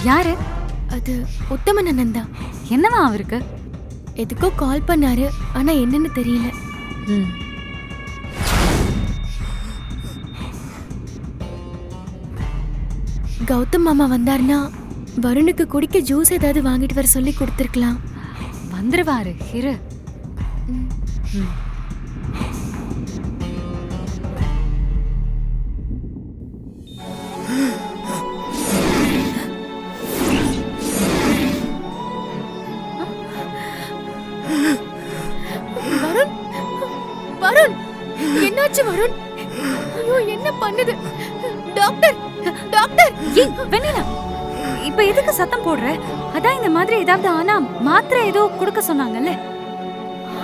யாரு? அது உத்தமன் அண்ணன் தான். என்னவா அவருக்கு? எதுக்கோ கால் பண்ணாரு, ஆனா என்னன்னு தெரியல. கௌதம் மாமா வந்தாருன்னா வருணுக்கு குடிக்க ஜூஸ் ஏதாவது வாங்கிட்டு வர சொல்லி கொடுத்துருக்கலாம். வந்துருவாரு இரு. வருண், வருண், என்னாச்சு வருண்? ஐயோ, என்ன பண்ணுது? Doctor, doctor! வெண்ணிலா, இப்ப எதுக்கு சத்தம் போடுற? அதான் இந்த மாதிரி ஏதாவது ஆனா மாத்திரை ஏதோ கொடுக்க சொன்னாங்கல்ல,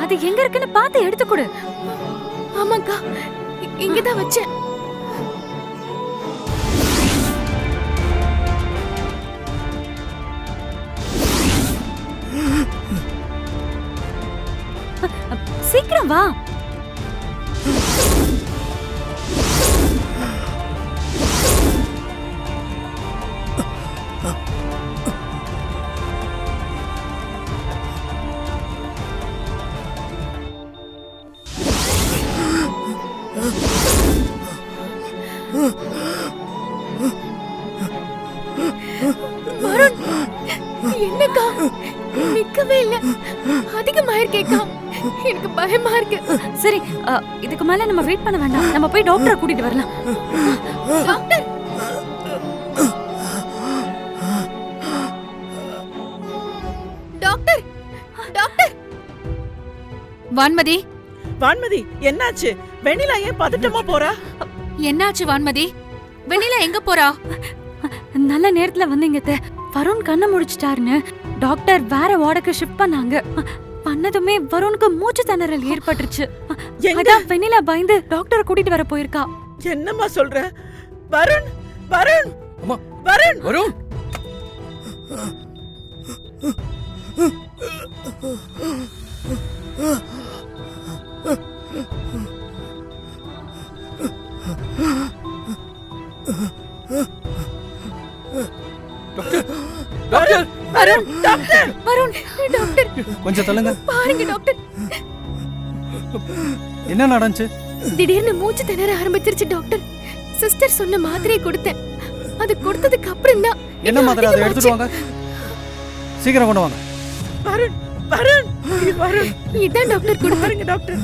அது எங்க இருக்குன்னு பார்த்து எடுத்து கொடு. ஆமாக்கா, இங்கதான் வச்சேன். சீக்கிரம் வா. வருண், என்னக்கா நிக்கவே இல்ல, அதிகமாயிருக்கேக்கா. எனக்கு பயமா இருக்கு. சரி, இதுக்கு மேல நம்ம வெயிட் பண்ண வேண்டாம், நம்ம போய் டாக்டரை கூட்டிட்டு வரலாம். Doctor, doctor, doctor! Vanmathi, Vanmathi, என்னாச்சு? வெண்ணிலா ஏன் பதட்டமா போறா? என்னாச்சு வான்மதி? வெண்ணிலா எங்க போறா? நல்ல நேரத்துல வந்தீங்க. வருண் கண்ணை முடிச்சிட்டாருன்னு டாக்டர் வேற வார்டுக்கு ஷிஃப்ட் பண்ணாங்க. பண்ணதுமே வருணுக்கு மூச்சு திணறல் ஏற்பட்டுருச்சு. அதான் வெண்ணிலா பயந்து டாக்டரை கூட்டிட்டு வர போயிருக்கா. என்னம்மா சொல்ற? வருண், வருண், அம்மா, Varun, Varun! Doctor, Varun, doctor, Varun, doctor! கொஞ்சம் தள்ளுங்க. பாருங்க டாக்டர், என்ன நடந்துச்சு? திடீர்னு மூச்சு திணற ஆரம்பிச்சிருச்சு டாக்டர். சிஸ்டர் சொன்ன மாத்திரை கொடுத்தேன். அது கொடுத்ததுக்கு அப்புறம் தான். என்ன மாத்திரை? அதை எடுத்துட்டு வாங்க, சீக்கிரம் கொண்டு வாங்க. வருண், வருண், வருண்! இதான் டாக்டர் கொடுப்பாருங்க டாக்டர்.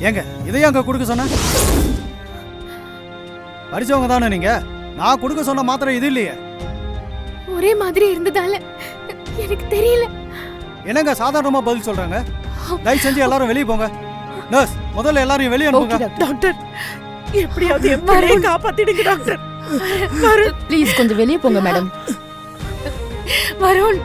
ஏங்க இதையும் அங்க கொடுக்க சொன்ன? படிச்சவங்க தானே நீங்க? நான் கொடுக்க சொன்ன மாத்திரை இது இல்லையே. ஒரே மாதிரி இருந்ததால எனக்கு தெரியல. என்னங்க சாதாரணமா பதில் சொல்றாங்க? தயவு செஞ்சு எல்லாரும் வெளியே போங்க. நர்ஸ், முதல்ல எல்லாரும் வெளியே அனுப்புங்க. டாக்டர், எப்படியாவது என் பிள்ளையை காப்பாத்திடுங்க டாக்டர். வருண், ப்ளீஸ் கொஞ்சம் வெளியே போங்க மேடம். வருண்,